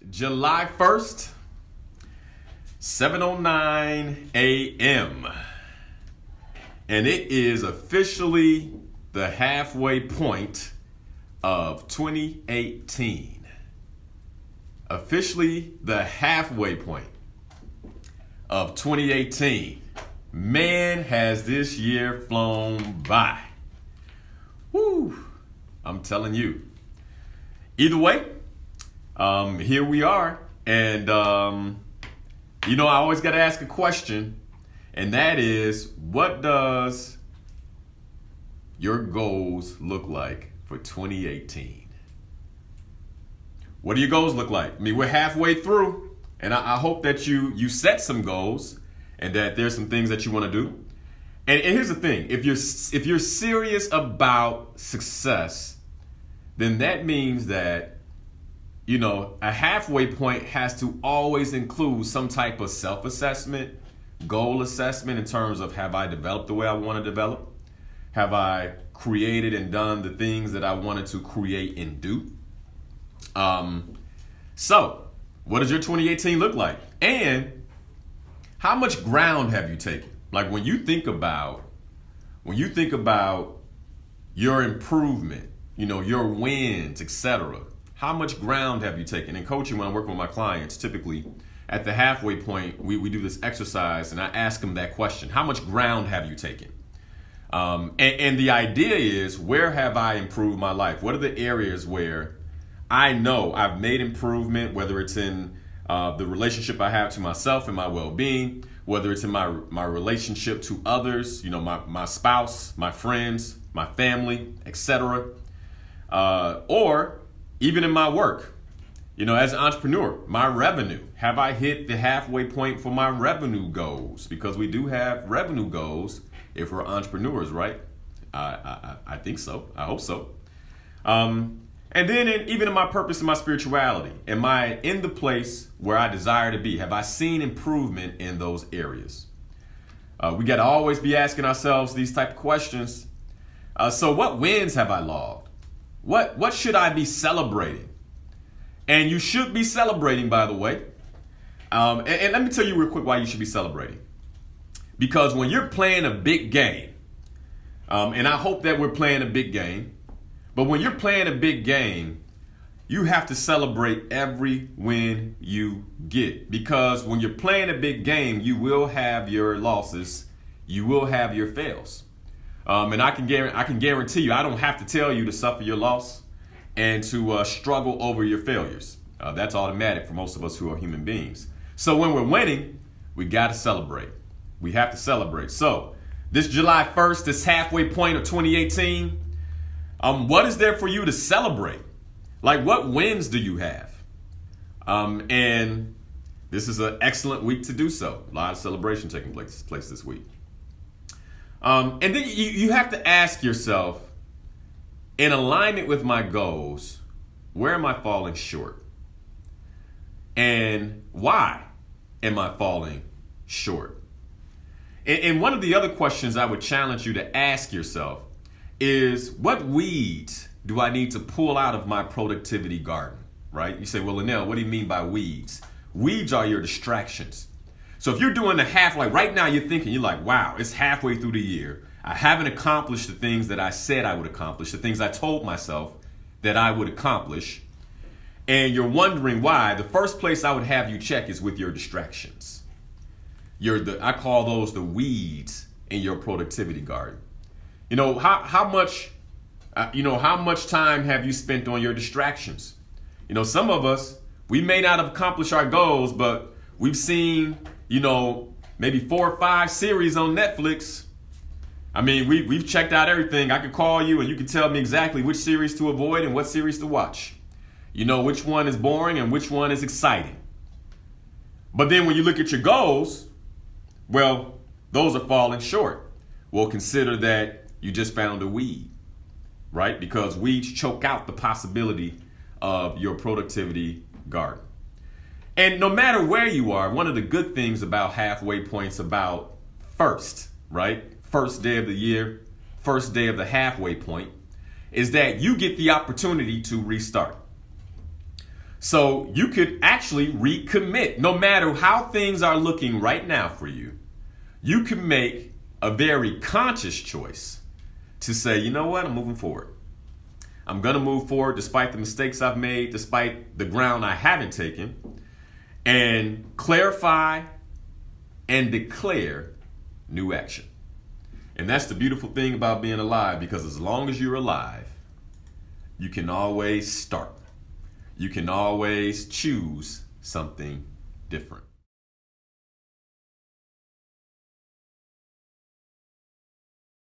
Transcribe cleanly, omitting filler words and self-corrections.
July 1st, 7:09 a.m. And it is officially the halfway point of 2018. Officially the halfway point of 2018. Man, has this year flown by. Woo! I'm telling you. Either way, here we are. And, I always got to ask a question. And that is, what does your goals look like for 2018? What do your goals look like? I mean, we're halfway through. And I hope that you set some goals and that there's some things that you want to do. And here's the thing. If you're serious about success, then that means that, a halfway point has to always include some type of self-assessment, goal assessment in terms of, have I developed the way I want to develop? Have I created and done the things that I wanted to create and do? So what does your 2018 look like? And how much ground have you taken? Like when you think about your improvement, your wins, etc. How much ground have you taken? In coaching, when I'm working with my clients, typically at the halfway point, we do this exercise and I ask them that question. How much ground have you taken? And the idea is, where have I improved my life? What are the areas where I know I've made improvement, whether it's in the relationship I have to myself and my well-being, whether it's in my relationship to others, my spouse, my friends, my family, etc. Or even in my work, as an entrepreneur, my revenue. Have I hit the halfway point for my revenue goals? Because we do have revenue goals if we're entrepreneurs, right? I think so. I hope so. And then even in my purpose and my spirituality, am I in the place where I desire to be? Have I seen improvement in those areas? We got to always be asking ourselves these type of questions. So what wins have I logged? What should I be celebrating? And you should be celebrating, by the way. And let me tell you real quick why you should be celebrating. Because when you're playing a big game, and I hope that we're playing a big game, but when you're playing a big game, you have to celebrate every win you get. Because when you're playing a big game, you will have your losses. You will have your fails. And I can guarantee you, I don't have to tell you to suffer your loss and to struggle over your failures. That's automatic for most of us who are human beings. So when we're winning, we got to celebrate. We have to celebrate. So this July 1st, this halfway point of 2018, what is there for you to celebrate? Like, what wins do you have? And this is an excellent week to do so. A lot of celebration taking place this week. And then you have to ask yourself, in alignment with my goals, where am I falling short? And why am I falling short? And one of the other questions I would challenge you to ask yourself is, what weeds do I need to pull out of my productivity garden, right? You say, well, Linal, what do you mean by weeds? Weeds are your distractions. So if you're doing the half, like right now you're like, wow, it's halfway through the year. I haven't accomplished the things that I said I would accomplish, the things I told myself that I would accomplish. And you're wondering why. The first place I would have you check is with your distractions. I call those the weeds in your productivity garden. How much time have you spent on your distractions? Some of us, we may not have accomplished our goals, but we've seen, maybe 4 or 5 series on Netflix. I mean, we've checked out everything. I could call you and you can tell me exactly which series to avoid and what series to watch. Which one is boring and which one is exciting. But then when you look at your goals, well, those are falling short. Well, consider that you just found a weed, right? Because weeds choke out the possibility of your productivity garden. And no matter where you are, one of the good things about halfway points, about first, right? First day of the year, first day of the halfway point, is that you get the opportunity to restart. So you could actually recommit. No matter how things are looking right now for you, you can make a very conscious choice to say, you know what, I'm moving forward. I'm going to move forward despite the mistakes I've made, despite the ground I haven't taken, and clarify and declare new action. And that's the beautiful thing about being alive, because as long as you're alive, you can always start. You can always choose something different.